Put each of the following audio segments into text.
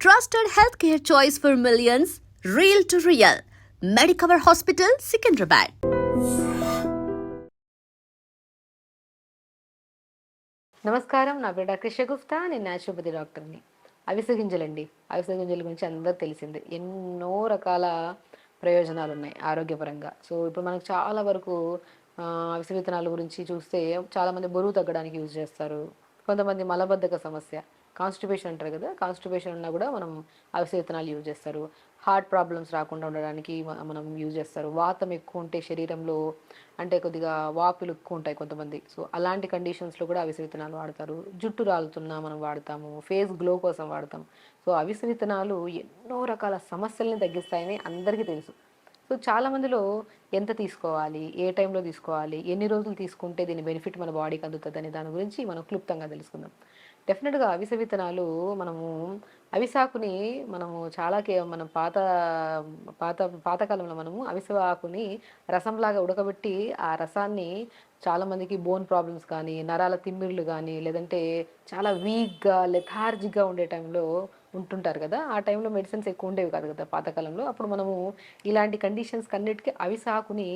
trusted healthcare choice for millions, real to real. Medicover Hospital, Secunderabad. నమస్కారం, నా పేరు doctor Shagufta. నేను న్యాచురోపతి డాక్టర్ని. అవిసె గింజలండి. అవిసె గింజల గురించి అందరూ తెలిసిందే. ఎన్నో రకాల ప్రయోజనాలు ఉన్నాయి ఆరోగ్యపరంగా. సో ఇప్పుడు మనకు చాలా వరకు అవిసె విత్తనాల గురించి చూస్తే చాలామంది బరువు తగ్గడానికి యూజ్ చేస్తారు. కొంతమంది మలబద్ధక సమస్య, కాన్స్టిపేషన్ అంటారు కదా, కాన్స్టిపేషన్ ఉన్నా కూడా మనం అవిసె విత్తనాలు యూజ్ చేస్తారు. హార్ట్ ప్రాబ్లమ్స్ రాకుండా ఉండడానికి మనం యూజ్ చేస్తారు. వాతం ఎక్కువ ఉంటే శరీరంలో, అంటే కొద్దిగా వాపులు ఎక్కువ ఉంటాయి కొంతమంది, సో అలాంటి కండిషన్స్లో కూడా అవిసె విత్తనాలు వాడతారు. జుట్టు రాలుతున్నా మనం వాడతాము, ఫేస్ గ్లో కోసం వాడతాం. సో అవిసె విత్తనాలు ఎన్నో రకాల సమస్యల్ని తగ్గిస్తాయని అందరికీ తెలుసు. సో చాలామందిలో ఎంత తీసుకోవాలి, ఏ టైంలో తీసుకోవాలి, ఎన్ని రోజులు తీసుకుంటే దీని బెనిఫిట్ మన బాడీకి అందుతుంది అనే దాని గురించి మనం క్లుప్తంగా తెలుసుకుందాం. డెఫినెట్గా అవిసె విత్తనాలు మనము అవిసాకుని మనము చాలా మనం పాత పాతకాలంలో మనము అవిసె ఆకుని రసంలాగా ఉడకబెట్టి ఆ రసాన్ని చాలామందికి బోన్ ప్రాబ్లమ్స్ కానీ, నరాల తిమ్మిర్లు కానీ, లేదంటే చాలా వీక్గా లెథార్జిక్గా ఉండే టైంలో ఉంటుంటారు కదా, ఆ టైంలో మెడిసిన్స్ ఎక్కువ ఉండేవి కాదు కదా పాతకాలంలో. అప్పుడు మనము ఇలాంటి కండిషన్స్ కన్నిటికీ అవిసె ఆకుని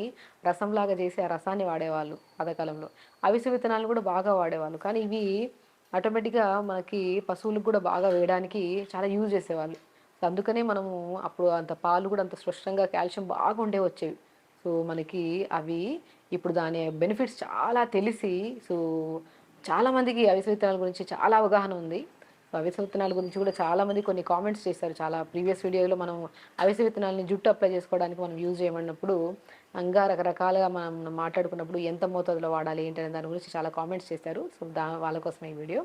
రసంలాగా చేసి ఆ రసాన్ని వాడేవాళ్ళు పాతకాలంలో. అవిసె విత్తనాలు కూడా బాగా వాడేవాళ్ళు, కానీ ఇవి ఆటోమేటిక్గా మనకి పశువులకు కూడా బాగా వేయడానికి చాలా యూజ్ చేసేవాళ్ళు. సో అందుకనే మనము అప్పుడు అంత పాలు కూడా అంత స్పష్టంగా కాల్షియం బాగా ఉండే వచ్చేవి. సో మనకి అవి ఇప్పుడు దాని బెనిఫిట్స్ చాలా తెలిసి, సో చాలామందికి అవిసె విత్తనాల గురించి చాలా అవగాహన ఉంది. సో అవిసె విత్తనాల గురించి కూడా చాలామంది కొన్ని కామెంట్స్ చేశారు. చాలా ప్రీవియస్ వీడియోలో మనం అవిసె విత్తనాలని జుట్టు అప్లై చేసుకోవడానికి మనం యూజ్ చేయమన్నప్పుడు ఇంకా రకరకాలుగా మనం మాట్లాడుకున్నప్పుడు ఎంత మోతాదులో వాడాలి ఏంటనే దాని గురించి చాలా కామెంట్స్ చేశారు. సో వాళ్ళ కోసం ఈ వీడియో.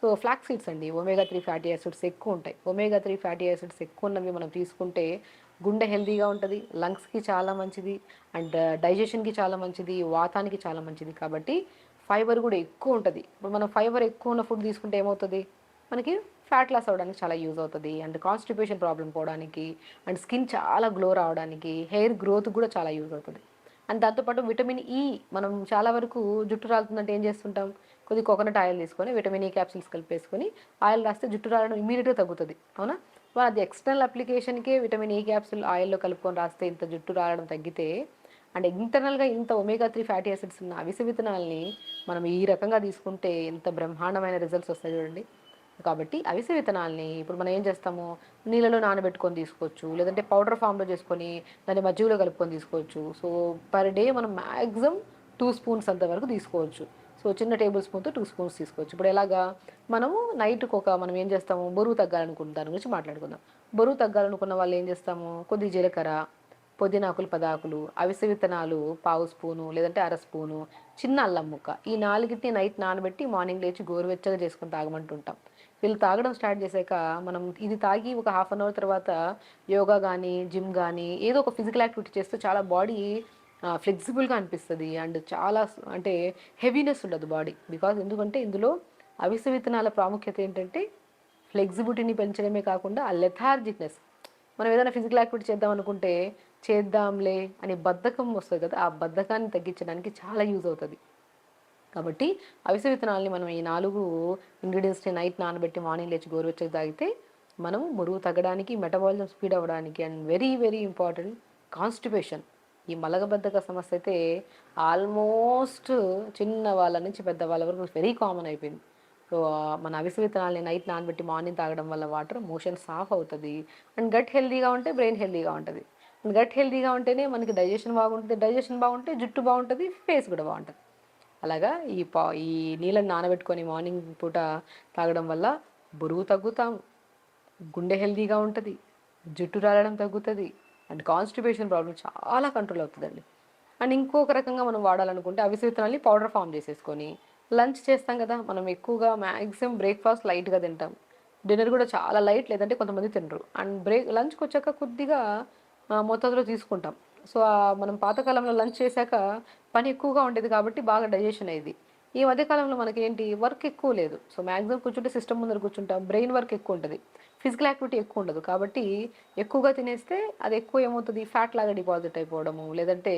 సో ఫ్లాక్ సీడ్స్ అండి, ఒమేగా 3 ఫ్యాటీ యాసిడ్స్ ఎక్కువ ఉంటాయి. ఒమేగా 3 ఫ్యాటీ యాసిడ్స్ ఎక్కువ ఉన్నవి మనం తీసుకుంటే గుండె హెల్తీగా ఉంటుంది, లంగ్స్కి చాలా మంచిది, అండ్ డైజెషన్కి చాలా మంచిది, వాతానికి చాలా మంచిది. కాబట్టి ఫైబర్ కూడా ఎక్కువ ఉంటుంది. ఇప్పుడు మనం ఫైబర్ ఎక్కువ ఉన్న ఫుడ్ తీసుకుంటే ఏమవుతుంది, మనకి ఫ్యాట్ లాస్ అవ్వడానికి చాలా యూజ్ అవుతుంది, అండ్ కాన్స్టిపేషన్ ప్రాబ్లం పోవడానికి, అండ్ స్కిన్ చాలా గ్లో రావడానికి, హెయిర్ గ్రోత్ కూడా చాలా యూజ్ అవుతుంది. అండ్ దాంతోపాటు విటమిన్ ఈ, మనం చాలా వరకు జుట్టు రాలుతుందంటే ఏం చేస్తుంటాం, కొద్దిగా కోకోనట్ ఆయిల్ తీసుకొని విటమిన్ ఈ క్యాప్సిల్స్ కలిపేసుకొని ఆయిల్ రాస్తే జుట్టు రాలడం ఇమీడియట్గా తగ్గుతుంది, అవునా. వాళ్ళు అది ఎక్స్టర్నల్ అప్లికేషన్కే విటమిన్ ఈ క్యాప్సిల్ ఆయిల్లో కలుపుకొని రాస్తే ఇంత జుట్టు రాలడం తగ్గితే, అండ్ ఇంటర్నల్గా ఇంత ఒమేగా 3 ఫ్యాటీ యాసిడ్స్ ఉన్న అవిసె విత్తనాలని మనం ఈ రకంగా తీసుకుంటే ఎంత బ్రహ్మాండమైన రిజల్ట్స్ వస్తాయి చూడండి. కాబట్టి అవిసె విత్తనాలని ఇప్పుడు మనం ఏం చేస్తాము, నీళ్ళలో నానబెట్టుకొని తీసుకోవచ్చు, లేదంటే పౌడర్ ఫామ్లో చేసుకొని దాన్ని మజ్జిగలో కలుపుకొని తీసుకోవచ్చు. సో పర్ డే మనం మ్యాక్సిమం 2 స్పూన్స్ అంతవరకు తీసుకోవచ్చు. సో చిన్న టేబుల్ స్పూన్తో 2 స్పూన్స్ తీసుకోవచ్చు. ఇప్పుడు ఎలాగా, మనము నైట్కి మనం ఏం చేస్తాము, బరువు తగ్గాలనుకున్న దాని గురించి మాట్లాడుకుందాం. బరువు తగ్గాలనుకున్న వాళ్ళు ఏం చేస్తాము, కొద్ది జీలకర్ర, పుదీనాకులు 10 ఆకులు, అవిసె విత్తనాలు 1/2 స్పూను లేదంటే 1/2 స్పూను, చిన్న అల్లం ముక్క, ఈ 4టిని నైట్ నానబెట్టి మార్నింగ్ లేచి గోరువెచ్చగా చేసుకొని తాగమంటుంటాం. వీళ్ళు తాగడం స్టార్ట్ చేశాక మనం ఇది తాగి ఒక హాఫ్ అన్ అవర్ తర్వాత యోగా కానీ, జిమ్ కానీ ఏదో ఒక ఫిజికల్ యాక్టివిటీ చేస్తే చాలా బాడీ ఫ్లెక్సిబుల్గా అనిపిస్తుంది, అండ్ చాలా అంటే హెవీనెస్ ఉండదు బాడీ. బికాజ్ ఎందుకంటే ఇందులో అవిసె విత్తనాల ప్రాముఖ్యత ఏంటంటే ఫ్లెక్సిబిలిటీని పెంచడమే కాకుండా ఆ లెథార్జిక్నెస్, మనం ఏదైనా ఫిజికల్ యాక్టివిటీ చేద్దాం అనుకుంటే చేద్దాంలే అని బద్ధకం వస్తుంది కదా, ఆ బద్ధకాన్ని తగ్గించడానికి చాలా యూజ్ అవుతుంది. కాబట్టి అవిసె విత్తనాలని మనం ఈ 4 ఇంగ్రీడియంట్స్ని నైట్ నానబెట్టి మార్నింగ్ లేచి గోరువెచ్చగా తాగితే మనం బరువు తగ్గడానికి, మెటబాలిజం స్పీడ్ అవ్వడానికి, and very very important constipation, ఈ మలబద్ధక సమస్య అయితే ఆల్మోస్ట్ చిన్న వాళ్ళ నుంచి పెద్దవాళ్ళ వరకు వెరీ కామన్ అయిపోయింది. సో మన అవిసె విత్తనాలని నైట్ నానబెట్టి మార్నింగ్ తాగడం వల్ల వాటర్ మోషన్ సాఫ్ అవుతుంది, అండ్ గట్ హెల్తీగా ఉంటే బ్రెయిన్ హెల్తీగా ఉంటుంది. అండ్ గట్ హెల్తీగా ఉంటేనే మనకి డైజెషన్ బాగుంటుంది, డైజెషన్ బాగుంటే జుట్టు బాగుంటుంది, ఫేస్ కూడా బాగుంటుంది. అలాగా ఈ నీళ్ళని నానబెట్టుకొని మార్నింగ్ పూట తాగడం వల్ల బరువు తగ్గుతాం, గుండె హెల్తీగా ఉంటుంది, జుట్టు రాలడం తగ్గుతుంది, అండ్ కాన్స్టిపేషన్ ప్రాబ్లం చాలా కంట్రోల్ అవుతుందండి. అండ్ ఇంకొక రకంగా మనం వాడాలనుకుంటే అవిసె విత్తనాల్ని పౌడర్ ఫామ్ చేసేసుకొని లంచ్ చేస్తాం కదా, మనం ఎక్కువగా మ్యాక్సిమం బ్రేక్ఫాస్ట్ లైట్గా తింటాం, డిన్నర్ కూడా చాలా లైట్, లేదంటే కొంతమంది తినరు, అండ్ లంచ్కి వచ్చాక కొద్దిగా మోతాదులో తీసుకుంటాం. సో మనం పాతకాలంలో లంచ్ చేశాక పని ఎక్కువగా ఉండేది కాబట్టి బాగా డైజెషన్ అయ్యేది. ఈ మధ్యకాలంలో మనకి ఏంటి, వర్క్ ఎక్కువ లేదు, సో మ్యాక్సిమం కూర్చుంటే సిస్టమ్ ముందర కూర్చుంటాం, బ్రెయిన్ వర్క్ ఎక్కువ ఉంటుంది, ఫిజికల్ యాక్టివిటీ ఎక్కువ ఉండదు. కాబట్టి ఎక్కువగా తినేస్తే అది ఎక్కువ ఏమవుతుంది, ఫ్యాట్ లాగా డిపాజిట్ అయిపోవడము, లేదంటే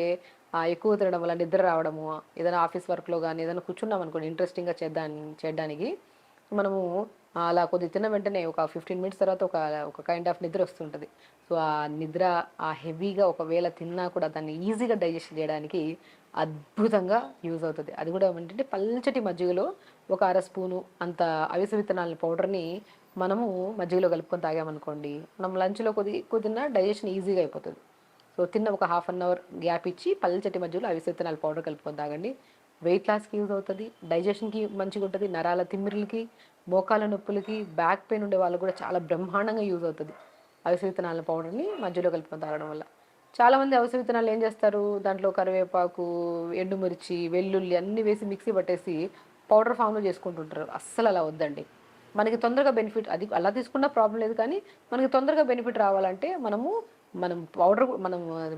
ఎక్కువ తినడం వల్ల నిద్ర రావడము, ఏదైనా ఆఫీస్ వర్క్లో కానీ ఏదైనా కూర్చున్నాం అనుకోండి ఇంట్రెస్టింగ్గా చేయడానికి మనము అలా కొద్దిగా తిన్న వెంటనే ఒక 15 మినిట్స్ తర్వాత ఒక ఒక కైండ్ ఆఫ్ నిద్ర వస్తుంటుంది. సో, ఆ నిద్ర ఆ హెవీగా ఒకవేళ తిన్నా కూడా దాన్ని ఈజీగా డైజెస్ట్ చేయడానికి అద్భుతంగా యూజ్ అవుతది. అది కూడా ఏంటంటే పల్చటి మజ్జిగలో ఒక అర స్పూను అంత అవిసె విత్తనాల పౌడర్‌ని మనము మజ్జిగలో కలుపుకొని తాగామనుకోండి, మనం లంచ్‌లో తిన్నా డైజెషన్ ఈజీగా అయిపోతది. సో, తిన్న ఒక హాఫ్ అన్ అవర్ గ్యాప్ ఇచ్చి పల్చటి మజ్జిగలో అవిసె విత్తనాల పౌడర్ కలుపుకొని తాగండి. వెయిట్ లాస్‌కి యూజ్ అవుతది. డైజెషన్‌కి మంచిగుంటది. నరాల తిమ్మిరులకి, మోకాళ్ళ నొప్పులకి, బ్యాక్ పెయిన్ ఉండే వాళ్ళకి కూడా చాలా బ్రహ్మాండంగా యూజ్ అవుతది. అవిసె విత్తనాల పౌడర్‌ని మజ్జిగలో కలుపుకొని తాగడం వల్ల. చాలామంది అవిసె విత్తనాలు ఏం చేస్తారు, దాంట్లో కరివేపాకు, ఎండుమిర్చి, వెల్లుల్లి అన్నీ వేసి మిక్సీ పట్టేసి పౌడర్ ఫామ్‌లో చేసుకుంటుంటారు. అస్సలు అలా వద్దండి. మనకి తొందరగా బెనిఫిట్ అది అలా తీసుకున్నా ప్రాబ్లమ్ లేదు కానీ, మనకి తొందరగా బెనిఫిట్ రావాలంటే మనం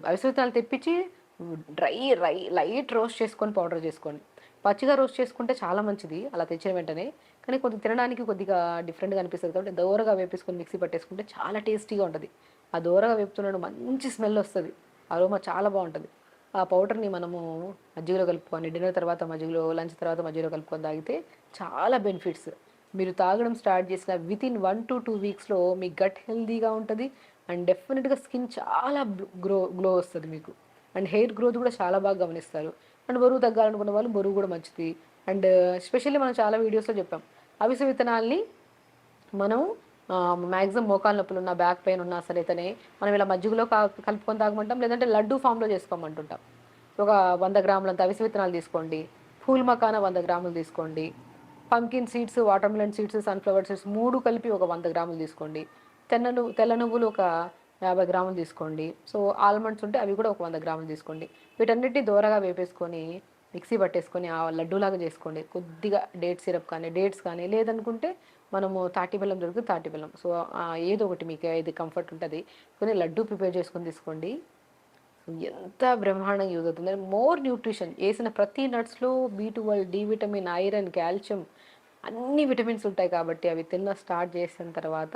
అవిసె విత్తనాలు తెప్పించి డ్రై లైట్ రోస్ట్ చేసుకొని పౌడర్ చేసుకోండి. పచ్చిగా రోస్ట్ చేసుకుంటే చాలా మంచిది అలా తెచ్చిన వెంటనే. కానీ కొద్దిగా తినడానికి కొద్దిగా డిఫరెంట్‌గా అనిపిస్తది కాబట్టి దోరగా వేపేసుకొని మిక్సీ పట్టేసుకుంటే చాలా టేస్టీగా ఉంటది. ఆ దోరగా వేపుతున్నప్పుడు మంచి స్మెల్ వస్తది. అరోమా చాలా బావుంటది. ఆ పౌడర్‌ని మనము మజ్జిగలో కలుపుకొని డిన్నర్ తర్వాత మజ్జిగలో, లంచ్ తర్వాత మజ్జిగలో కలుపుకొని తాగితే చాలా బెనిఫిట్స్. మీరు తాగడం స్టార్ట్ చేసిన వితిన్ 1-2 వీక్స్‌లో మీ గట్ హెల్తీగా ఉంటది. అండ్ డెఫినిట్‌గా స్కిన్ చాలా గ్లో వస్తది మీకు. అండ్ హెయిర్ గ్రోత్ కూడా చాలా బాగా గమనిస్తారు. అండ్ బరువు తగ్గాలనుకున్న వాళ్ళు బరువు కూడా మంచిది. అండ్ ఎస్పెషల్లీ మనం చాలా వీడియోస్‌లో చెప్పాం. అవిసె విత్తనాల్ని మనం మాక్సిమం మోకాళ్ళ నొప్పులున్నా, బ్యాక్ పెయిన్ ఉన్నా సరేతనే మనం ఇలా మజ్జిగలో కలుపుకొని తాగమంటాం. లేదంటే లడ్డూ ఫామ్‌లో చేసుకోమంటుంటాం. ఒక 100 గ్రాములంత అవిసె విత్తనాలు తీసుకోండి. ఫూల్ మకానా 100 గ్రాములు తీసుకోండి. Pumpkin seeds, water melon seeds, sunflower seeds 3 కలిపి ఒక 100 గ్రాములు తీసుకోండి. తెల్ల నువ్వులు ఒక 50 గ్రాములు తీసుకోండి. సో, ఆల్మండ్స్ ఉంటే అవి కూడా ఒక 100 గ్రాములు తీసుకోండి. వీటన్నిటిని దోరగా వేపేసుకొని, మిక్సీ పట్టేసుకొని ఆ లడ్డూలాగా చేసుకోండి. కొద్దిగా డేట్స్ కానీ లేదనుకుంటే మనము తాటి బెల్లం దొరికితే తాటి బెల్లం. సో, ఏదో ఒకటి మీకు ఏది కంఫర్ట్ ఉంటది. కొన్ని లడ్డూ ప్రిపేర్ చేసుకొని తీసుకోండి. ఎంత బ్రహ్మాండంగా యూజ్ అవుతుంది. మోర్ న్యూట్రిషన్ ఏసిన ప్రతి నట్స్‌లో బి12, డి విటమిన్, ఐరన్, కాల్షియం అన్ని విటమిన్స్ ఉంటాయి కాబట్టి అవి స్టార్ట్ చేసిన తర్వాత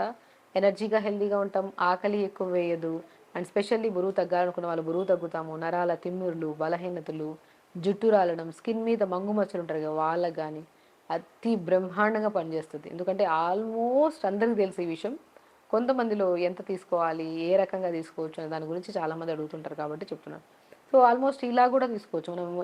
ఎనర్జీగా, హెల్తీగా ఉంటాం. ఆకలి ఎక్కువ వేయదు. అండ్ స్పెషల్లీ బరువు తగ్గాలనుకున్న వాళ్ళు బరువు తగ్గుతాము. నరాల తిమ్మిరులు, బలహీనతలు, జుట్టు రాలడం, స్కిన్ మీద మంగు మచ్చలు ఉంటారు కదా వాళ్ళకి గానీ అతి బ్రహ్మాండంగా పనిచేస్తది. ఎందుకంటే ఆల్మోస్ట్ అందరికి తెలుసు ఈ విషయం. కొంతమందిలో ఎంత తీసుకోవాలి, ఏ రకంగా తీసుకోవచ్చు అనే దాని గురించి చాలామంది అడుగుతుంటారు కాబట్టి చెప్తున్నాను. సో, ఆల్మోస్ట్ ఇలా కూడా తీసుకోవచ్చు. మనము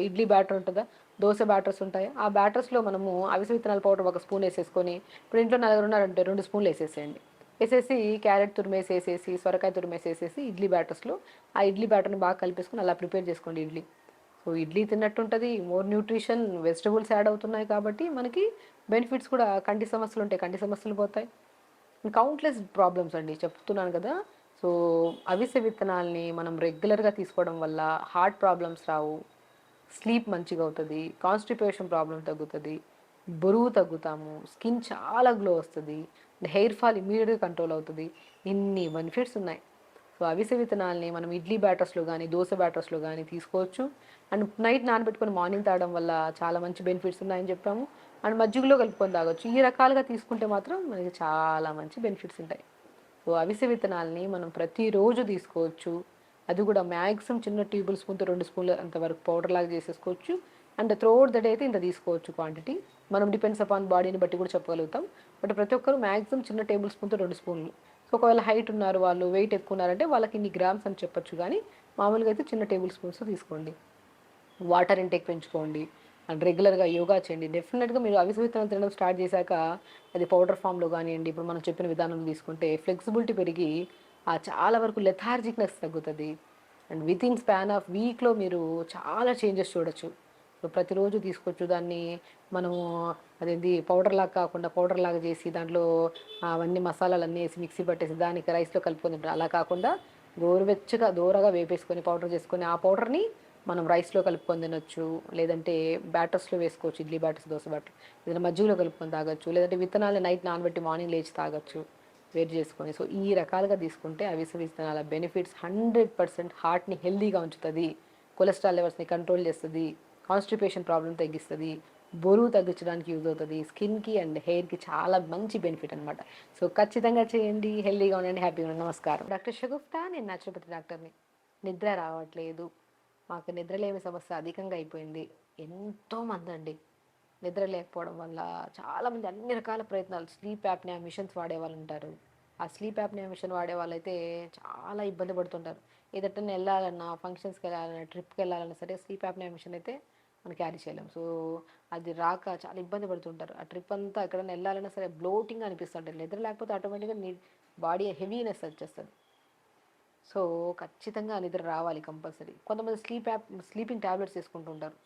ఇడ్లీ బ్యాటర్ ఉంటదా? దోస బ్యాటర్స్ ఉంటాయి. ఆ బ్యాటర్స్‌లో మనము అవిసె విత్తనాల పౌడర్ ఒక స్పూన్ ఏసేసుకొని, ఇప్పుడు ఇంట్లో నలుగురున్నారంటే 2 స్పూన్లు ఏసేసేయండి. ఏసేసి క్యారెట్ తురిమేసేసేసి, సొరకాయ తురిమేసేసేసి ఇడ్లీ బ్యాటర్స్‌లో ఆ ఇడ్లీ బ్యాటర్‌ని బాగా కలిపేసుకొని అలా ప్రిపేర్ చేసుకోండి ఇడ్లీ. సో, ఇడ్లీ తిన్నట్టుంటది. మోర్ న్యూట్రిషన్, వెజిటబుల్స్ యాడ్ అవుతున్నాయి కాబట్టి మనకి బెనిఫిట్స్ కూడా కంటి సమస్యలుంటాయి. కంటి సమస్యలు పోతాయి. కౌంట్‌లెస్ ప్రాబ్లమ్స్ అండి చెప్తున్నాను కదా! సో, అవిసె విత్తనాల్ని మనం రెగ్యులర్‌గా తీసుకోవడం వల్ల హార్ట్ ప్రాబ్లమ్స్ రావు. స్లీప్ మంచిగవుతది. కాన్‌స్టిపేషన్ ప్రాబ్లమ్ తగ్గుతది. బరువు తగ్గుతాము. స్కిన్ చాలా గ్లో వస్తది. హెయిర్ ఫాల్ ఇమ్మీడియేట్‌గా కంట్రోల్ అవుతది. ఇన్ని బెనిఫిట్స్ ఉన్నాయి. సో, అవిసె విత్తనాల్ని మనం ఇడ్లీ బ్యాటర్స్‌లో గానీ, దోస బ్యాటర్స్‌లో గానీ తీసుకోవచ్చు. అండ్ నైట్ నానబెట్టుకొని మార్నింగ్ తాగడం వల్ల చాలా మంచి బెనిఫిట్స్ ఉన్నాయని చెప్పాము. అండ్ మజ్జిగలో కలుపుకొని తాగొచ్చు. ఈ రకాలుగా తీసుకుంటే మాత్రం మనకి చాలా మంచి బెనిఫిట్స్ ఉంటాయి. సో, అవిసె విత్తనాల్ని మనం ప్రతిరోజు తీసుకోవచ్చు. అది కూడా మ్యాక్సిమం చిన్న టేబుల్ స్పూన్‌తో 2 స్పూన్‌ల అంతవరకు పౌడర్‌లాగా చేసేసుకోవచ్చు. అండ్ త్రూఅవుట్ ద డే అయితే ఇంత తీసుకోవచ్చు క్వాంటిటీ. మనం డిపెండ్స్ అపాన్ బాడీని బట్టి కూడా చెప్పగలుగుతాం. బట్ ప్రతి ఒక్కరు మ్యాక్సిమం చిన్న టేబుల్ స్పూన్‌తో 2 స్పూన్లు. సో, ఒకవేళ హైట్ ఉన్నారు వాళ్ళు, వెయిట్ ఎక్కువ ఉన్నారంటే వాళ్ళకి ఇన్ని గ్రామ్స్ అని చెప్పొచ్చు గానీ, మామూలుగా అయితే చిన్న టేబుల్ స్పూన్స్‌తో తీసుకోండి. వాటర్ ఇంటేక్ పెంచుకోండి. అండ్ రెగ్యులర్‌గా యోగా చేయండి. డెఫినిట్‌గా మీరు అవిసె విత్తనాలు తినడం స్టార్ట్ చేశాక అది పౌడర్ ఫామ్‌లో గానియండి, ఇప్పుడు మనం చెప్పిన విధానంలో తీసుకుంటే ఫ్లెక్సిబిలిటీ పెరిగి చాలా వరకు లెథార్జిక్‌నెస్ తగ్గుతది. అండ్ వితిన్ స్పాన్ ఆఫ్ వీక్‌లో మీరు చాలా చేంజెస్ చూడొచ్చు. సో, ప్రతిరోజు తీసుకోవచ్చు. దాన్ని మనము అదేంది పౌడర్‌లాగా కాకుండా పౌడర్‌లాగా చేసి దాంట్లో అవన్నీ మసాలాలన్నీ ఏసి మిక్సీ పట్టేసి దానికి రైస్‌లో కలుపుకొని తింటారు. అలా కాకుండా గోరువెచ్చగా దోరగా వేపేసుకొని పౌడర్ చేసుకొని ఆ పౌడర్‌ని మనం రైస్‌లో కలుపుకొని తినొచ్చు. లేదంటే బ్యాటర్స్‌లో వేసుకోవచ్చు. Idli batters, dosa batter. ఏదైనా మజ్జిగలో కలుపుకొని తాగొచ్చు. లేదంటే విత్తనాలు నైట్ నానబెట్టి మార్నింగ్ లేచి తాగొచ్చు. వేడి చేసుకొని. సో, ఈ రకాలుగా తీసుకుంటే అవిసె విత్తనాల బెనిఫిట్స్ 100% హార్ట్‌ని హెల్తీగా ఉంచుతది. కొలెస్ట్రాల్ లెవెల్స్‌ని కంట్రోల్ చేస్తది. కాన్‌స్టిపేషన్ ప్రాబ్లమ్ తగ్గిస్తది. బరువు తగ్గించడానికి యూజ్ అవుతది. స్కిన్‌కి అండ్ హెయిర్‌కి చాలా మంచి బెనిఫిట్ అనమాట. సో, ఖచ్చితంగా చేయండి. హెల్తీగా ఉండండి. హ్యాపీగా ఉండండి. నమస్కారం. డాక్టర్ షగుఫ్తా, నేను న్యాచురోపతి డాక్టర్‌ని. నిద్ర రావట్లేదు. మాకు నిద్రలేమి సమస్య అధికంగా అయిపోయింది. ఎంతోమందండి. నిద్ర లేకపోవడం వల్ల చాలామంది అన్ని రకాల ప్రయత్నాలు స్లీప్ యాప్నియా మిషన్స్ వాడే వాళ్ళు ఉంటారు. ఆ స్లీప్ యాప్నియా మిషన్ వాడే వాళ్ళైతే చాలా ఇబ్బంది పడుతుంటారు. ఏదైనా వెళ్ళాలన్నా, ఫంక్షన్స్కి వెళ్ళాలన్నా, ట్రిప్కి వెళ్ళాలన్నా సరే స్లీప్ యాప్నియా మిషన్ అయితే మనం క్యారీ చేయలేం. సో అది రాక చాలా ఇబ్బంది పడుతుంటారు. ఆ ట్రిప్ అంతా ఎక్కడైనా వెళ్ళాలన్నా సరే బ్లోటింగ్ అనిపిస్తుంటుంది. నిద్ర లేకపోతే ఆటోమేటిక్గా బాడీ హెవీనెస్ వచ్చేస్తుంది. సో ఖచ్చితంగా నిద్ర రావాలి కంపల్సరీ. కొంతమంది స్లీపింగ్ ట్యాబ్లెట్స్ తీసుకుంటుంటారు.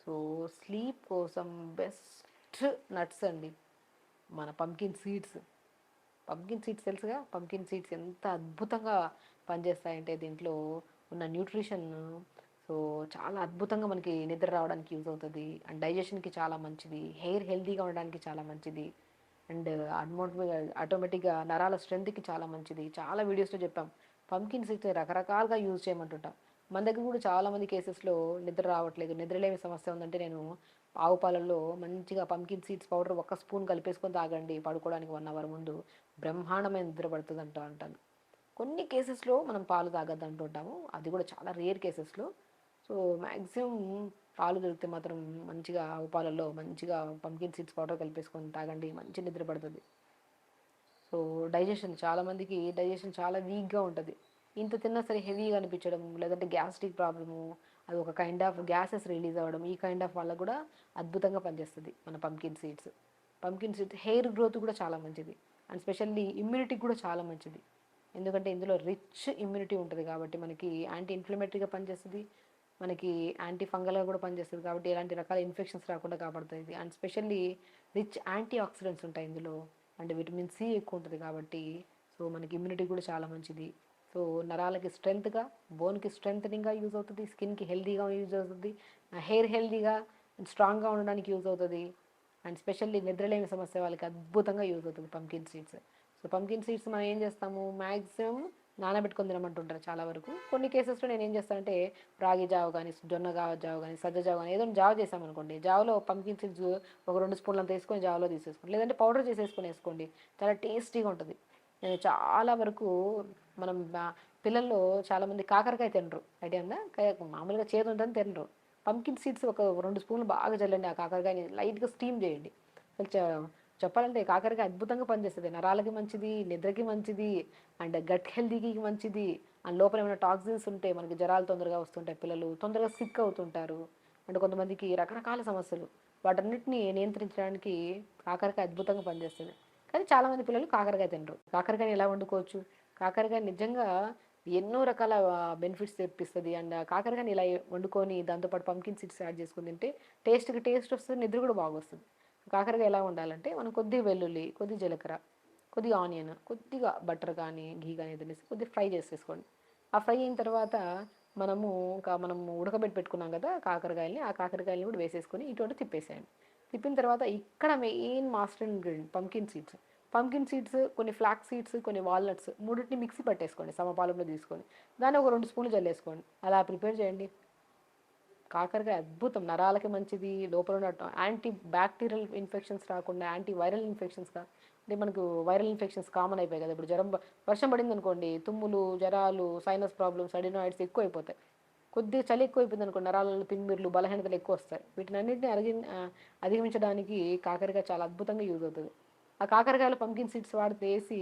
సో స్లీప్ కోసం బెస్ట్ నట్స్ అండి మన పంకిన్ సీడ్స్ తెలుసుగా. పంకిన్ సీడ్స్ ఎంత అద్భుతంగా పనిచేస్తాయంటే దీంట్లో ఉన్న న్యూట్రిషన్ సో చాలా అద్భుతంగా మనకి నిద్ర రావడానికి యూజ్ అవుతుంది. అండ్ డైజెషన్కి చాలా మంచిది, హెయిర్ హెల్తీగా ఉండడానికి చాలా మంచిది, అండ్ ఆటోమేటిక్గా నరాల స్ట్రెంత్కి చాలా మంచిది. చాలా వీడియోస్లో చెప్పాం పంకిన్ సీడ్స్ రకరకాలుగా యూజ్ చేయమంటుంటాం. మన దగ్గర కూడా చాలామంది కేసెస్లో నిద్ర రావట్లేదు, నిద్రలేమి సమస్య ఉందంటే నేను ఆవు పాలల్లో మంచిగా పంకిన్ సీడ్స్ పౌడర్ 1 స్పూన్ కలిపేసుకొని తాగండి పడుకోవడానికి 1 అవర్ ముందు, బ్రహ్మాండమైన నిద్ర పడుతుంది అంటాను. కొన్ని కేసెస్లో మనం పాలు తాగద్దు అంటుంటాము, అది కూడా చాలా రేర్ కేసెస్లో. సో మ్యాక్సిమం పాలు దొరికితే మాత్రం మంచిగా ఆవు పాలల్లో మంచిగా పంకిన్ సీడ్స్ పౌడర్ కలిపేసుకొని తాగండి, మంచి నిద్ర పడుతుంది. సో చాలామందికి డైజెషన్ చాలా వీక్గా ఉంటుంది. ఇంత తిన్నా సరే హెవీగా అనిపించడం, లేదంటే గ్యాస్ట్రిక్ ప్రాబ్లము, అది ఒక కైండ్ ఆఫ్ గ్యాసెస్ రిలీజ్ అవ్వడం, ఈ కైండ్ ఆఫ్ వల్ల కూడా అద్భుతంగా పనిచేస్తుంది మన పంకిన్ సీడ్స్ హెయిర్ గ్రోత్ కూడా చాలా మంచిది. అండ్ స్పెషల్లీ ఇమ్యూనిటీకి కూడా చాలా మంచిది. ఎందుకంటే ఇందులో రిచ్ ఇమ్యూనిటీ ఉంటుంది కాబట్టి మనకి యాంటీ ఇన్ఫ్లమేటరీగా పనిచేస్తుంది, మనకి యాంటీ ఫంగల్గా కూడా పనిచేస్తుంది కాబట్టి ఎలాంటి రకాల ఇన్ఫెక్షన్స్ రాకుండా కాపాడుతుంది. And specially rich antioxidants ఉంటాయి ఇందులో, అండ్ విటమిన్ సి ఎక్కువ ఉంటుంది కాబట్టి సో మనకి ఇమ్యూనిటీ కూడా చాలా మంచిది. సో నరాలకి స్ట్రెంత్గా, బోన్కి స్ట్రెంథనింగ్గా యూజ్ అవుతుంది, స్కిన్కి హెల్తీగా యూజ్ అవుతుంది, హెయిర్ హెల్తీగా అండ్ స్ట్రాంగ్గా ఉండడానికి యూజ్ అవుతుంది. అండ్ స్పెషల్లీ నిద్రలేని సమస్య వాళ్ళకి అద్భుతంగా యూజ్ అవుతుంది pumpkin seeds. So pumpkin seeds మనం ఏం చేస్తాము, మ్యాక్సిమం నానబెట్టుకొని తినమంటుంటారు చాలా వరకు. కొన్ని కేసెస్లో నేను ఏం చేస్తానంటే రాగి జావ కానీ, జొన్న జావ కానీ, సజ్జ జావ కానీ ఏదో జావ చేసామనుకోండి, జావలో పంకిన్ సీడ్స్ ఒక 2 స్పూన్లు అంత వేసుకొని జావలో తీసేసుకోండి, లేదంటే పౌడర్ చేసేసుకొని వేసుకోండి, చాలా టేస్టీగా ఉంటుంది. నేను చాలా వరకు మనం పిల్లల్లో చాలామంది కాకరకాయ తినరు, ఐడియా ఉందా? మామూలుగా చేదు ఉంటుందని తినరు. పంకిన్ సీడ్స్ ఒక 2 స్పూన్లు బాగా చల్లండి, ఆ కాకరకాయని లైట్గా స్టీమ్ చేయండి. అసలు చెప్పాలంటే కాకరకాయ అద్భుతంగా పనిచేస్తుంది, నరాలకి మంచిది, నిద్రకి మంచిది, అండ్ గట్ హెల్తీకి మంచిది. అండ్ లోపల ఏమైనా టాక్సిన్స్ ఉంటే మనకి జ్వరాలు తొందరగా వస్తుంటాయి, పిల్లలు తొందరగా సిక్ అవుతుంటారు, అండ్ కొంతమందికి రకరకాల సమస్యలు, వాటన్నిటిని నియంత్రించడానికి కాకరకాయ అద్భుతంగా పనిచేస్తుంది. కానీ చాలామంది పిల్లలు కాకరకాయ తినరు. కాకరకాయని ఎలా వండుకోవచ్చు? కాకరకాయ నిజంగా ఎన్నో రకాల బెనిఫిట్స్ తెప్పిస్తుంది. అండ్ కాకరకాయని ఇలా వండుకొని దాంతోపాటు పంకిన్ సీడ్స్ యాడ్ చేసుకుని తింటే టేస్ట్ వస్తుంది, నిద్ర కూడా బాగా వస్తుంది. కాకరకాయ ఎలా ఉండాలంటే మనం కొద్దిగా వెల్లుల్లి, కొద్దిగా జీలకర్ర, కొద్దిగా ఆనియన్, కొద్దిగా బటర్ కానీ ఘీ కానీ తినేసి కొద్దిగా ఫ్రై చేసేసుకోండి. ఆ ఫ్రై అయిన తర్వాత మనం ఉడకబెట్టి పెట్టుకున్నాం కదా కాకరకాయలని, ఆ కాకరకాయలని కూడా వేసేసుకొని ఇటువంటి తిప్పేసేయండి. తిప్పిన తర్వాత ఇక్కడ main master ingredient pumpkin seeds, కొన్ని ఫ్లాక్స్ సీడ్స్, కొన్ని వాల్నట్స్, మూడింటిని మిక్సీ పట్టేసుకోండి సమపాలంలో తీసుకొని, దాన్ని ఒక 2 స్పూన్లు చల్లేసుకోండి. అలా ప్రిపేర్ చేయండి. కాకరకాయ అద్భుతం, నరాలకి మంచిది, లోపల ఉన్న యాంటీ బ్యాక్టీరియల్ ఇన్ఫెక్షన్స్ రాకుండా యాంటీ వైరల్ ఇన్ఫెక్షన్స్ అంటే మనకు వైరల్ ఇన్ఫెక్షన్స్ కామన్ అయిపోయాయి కదా ఇప్పుడు. వర్షం పడింది అనుకోండి, తుమ్ములు, జ్వరాలు, సైనస్ ప్రాబ్లమ్స్, అడినాయిడ్స్ ఎక్కువ అయిపోతాయి. కొద్దిగా చలి ఎక్కువ అయిపోయింది అనుకోండి, నరాలలో పిన్మిర్లు, బలహీనతలు ఎక్కువ వస్తాయి. వీటినన్నింటినీ అధిగమించడానికి కాకరకాయ చాలా అద్భుతంగా యూజ్ అవుతుంది. ఆ కాకరకాయలో పంకిన్ సీడ్స్ వాడితే వేసి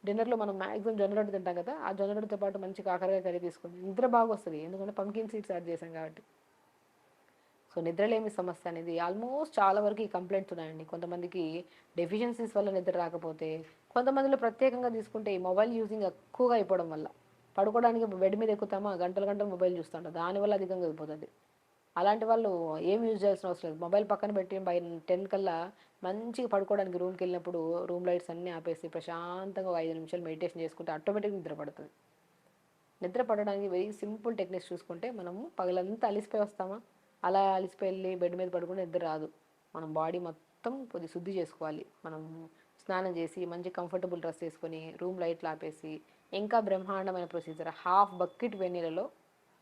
డిన్నర్లో మనం మ్యాక్సిమం జొన్న రొట్టె తింటాం కదా, ఆ జొన్న రొట్టెతో పాటు మంచి కాకరకాయ కర్రీ తీసుకోండి, నిద్ర బాగా వస్తుంది, ఎందుకంటే పంకిన్ సీడ్స్ యాడ్ చేసాం కాబట్టి. సో నిద్రలేమి సమస్య అనేది ఆల్మోస్ట్ చాలా వరకు ఈ కంప్లైంట్స్ ఉన్నాయండి. కొంతమందికి డెఫిషియన్సీస్ వల్ల నిద్ర రాకపోతే, కొంతమందిలో ప్రత్యేకంగా తీసుకుంటే ఈ మొబైల్ యూజింగ్ ఎక్కువగా అయిపోవడం వల్ల, పడుకోవడానికి బెడ్ మీద ఎక్కుతామా గంటలు గంటలు మొబైల్ చూస్తుంటాం, దానివల్ల అధికంగా అయిపోతుంది. అలాంటి వాళ్ళు ఏం యూజ్ చేయాల్సిన అవసరం లేదు, మొబైల్ పక్కన పెట్టి బై 10 కల్లా మంచిగా పడుకోవడానికి రూమ్కి వెళ్ళినప్పుడు రూమ్ లైట్స్ అన్నీ ఆపేసి ప్రశాంతంగా ఒక 5 నిమిషాలు మెడిటేషన్ చేసుకుంటే ఆటోమేటిక్గా నిద్ర పడుతుంది. నిద్ర పడడానికి వెరీ సింపుల్ టెక్నిక్స్ చూసుకుంటే, మనము పగలంతా అలిసిపోయి వస్తామా, అలా అలిసిపోయి వెళ్ళి బెడ్ మీద పడుకుంటే నిద్ర రాదు. మనం బాడీ మొత్తం కొద్ది శుద్ధి చేసుకోవాలి. మనం స్నానం చేసి మంచి కంఫర్టబుల్ డ్రెస్ వేసుకొని రూమ్ లైట్లు ఆపేసి, ఇంకా బ్రహ్మాండమైన ప్రొసీజర్, హాఫ్ బకెట్ వేడినీళ్ళలో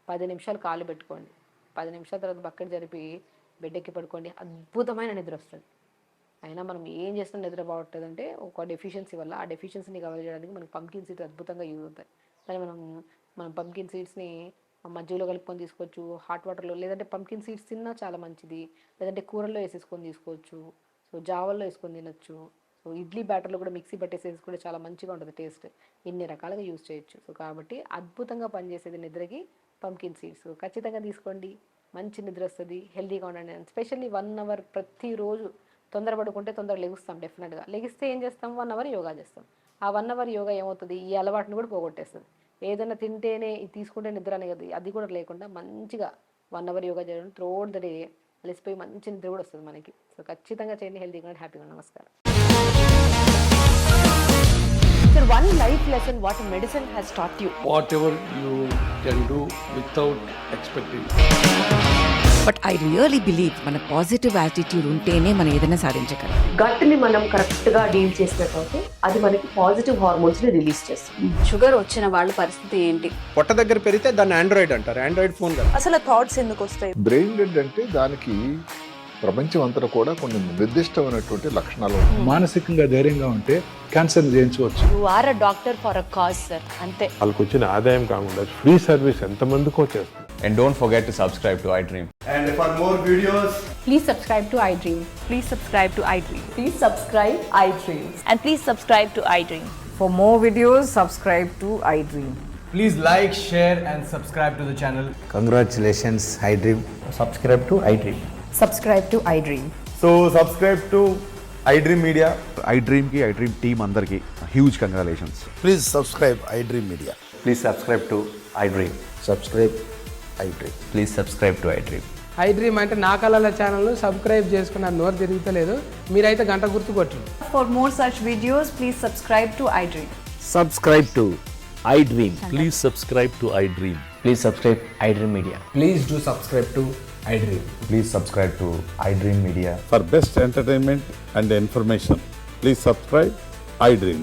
10 నిమిషాలు కాలు పెట్టుకోండి, 10 నిమిషాల తర్వాత బకెట్ జరిపి బెడ్ ఎక్కి పడుకోండి, అద్భుతమైన నిద్ర వస్తుంది. అయినా మనం ఏం చేస్తున్నా నిద్ర బాగుంటుందంటే ఒక డెఫిషియన్సీ వల్ల, ఆ డెఫిషియన్సీని కవర్ చేయడానికి మనకి పంకిన్ సీడ్స్ అద్భుతంగా యూజ్ అవుతాయి. కానీ మనం పంకిన్ సీడ్స్ని మజ్జిగలో కలుపుకొని తీసుకోవచ్చు, హాట్ వాటర్లో, లేదంటే పంకిన్ సీడ్స్ తిన్నా చాలా మంచిది, లేదంటే కూరల్లో వేసేసుకొని తీసుకోవచ్చు, సో జావల్లో వేసుకొని తినొచ్చు, సో ఇడ్లీ బ్యాటర్లో కూడా మిక్సీ పట్టేసేసి కూడా చాలా మంచిగా ఉంటుంది టేస్ట్. ఇన్ని రకాలుగా యూజ్ చేయొచ్చు. సో కాబట్టి అద్భుతంగా పనిచేసేది నిద్రకి పంకిన్ సీడ్స్. ఖచ్చితంగా తీసుకోండి, మంచి నిద్ర వస్తుంది, హెల్తీగా ఉండండి. స్పెషల్లీ 1 అవర్ ప్రతిరోజు తొందరపడుకుంటే తొందరగా లెగుస్తాం. డెఫినెట్గా లెగిస్తే ఏం చేస్తాం, 1 అవర్ యోగా చేస్తాం. ఆ 1 అవర్ యోగా ఏమవుతుంది, ఈ అలవాటును కూడా పోగొట్టేస్తుంది. ఏదైనా తింటేనే ఇది తీసుకుంటే నిద్ర అనేది అది కూడా లేకుండా మంచిగా 1 అవర్ యోగా చేయడం త్రూఅవుట్ ద డే అలసిపోయి మంచి నిద్ర కూడా వస్తుంది మనకి. సో ఖచ్చితంగా చేయండి, హెల్తీగా ఉండండి, హ్యాపీగా ఉండండి. నమస్కారం. Sir, one life lesson what medicine has taught you. Whatever you can do without expecting. But I really believe మన పాజిటివ్ యాటిట్యూడ్ ఉంటేనే మనం ఏదైనా సాధించగలం. గట్ని మనం కరెక్ట్గా డీల్ చేసినట్లయితే అది మనకి పాజిటివ్ హార్మోన్స్ని రిలీజ్ చేస్తుంది. షుగర్ వచ్చిన వాళ్ళ పరిస్థితి ఏంటి? పొట్ట దగ్గర పెరిగితే దాన్ని ఆండ్రాయిడ్ అంటారు, ఆండ్రాయిడ్ ఫోన్ కదా. అసలు థాట్స్ ఎందుకు వస్తాయి? బ్రెయిన్ డెడ్ అంటే దానికి ప్రపంచం అంతా కూడా కొన్ని నిర్దిష్టమైనటువంటి లక్షణాలు ఉంటాయి. మానసికంగా ధైర్యంగా ఉంటే క్యాన్సర్ జయించవచ్చు. You are a doctor for a cause sir, అంతే. వాళ్ళకి వచ్చిన ఆదాయం కాకుండా ఫ్రీ సర్వీస్ ఎంతమందికో చేస్తుంది. And don't forget to subscribe to iDream. And for more videos, please subscribe to iDream. Please subscribe to iDream. Please subscribe iDream. And please subscribe to iDream. For more videos, subscribe to iDream. please like, share and subscribe to the channel. Congratulations, iDream. Subscribe to iDream. Subscribe to iDream. So subscribe to iDream Media. iDream కి iDream team అందరికి huge congratulations. Please subscribe iDream media. Please subscribe to iDream. Subscribe iDream. Please subscribe to iDream. iDream అంటే నా కళల channel subscribe చేసుకున్న నోరు తిరుగుతలేదు, మీరైతే గంట గుర్తు కొట్టండి. For more such videos, please subscribe to iDream. Subscribe to iDream. Please subscribe to iDream. Please subscribe iDream Media. Please do subscribe to iDream. Please subscribe to iDream Media. For best entertainment and information please subscribe iDream.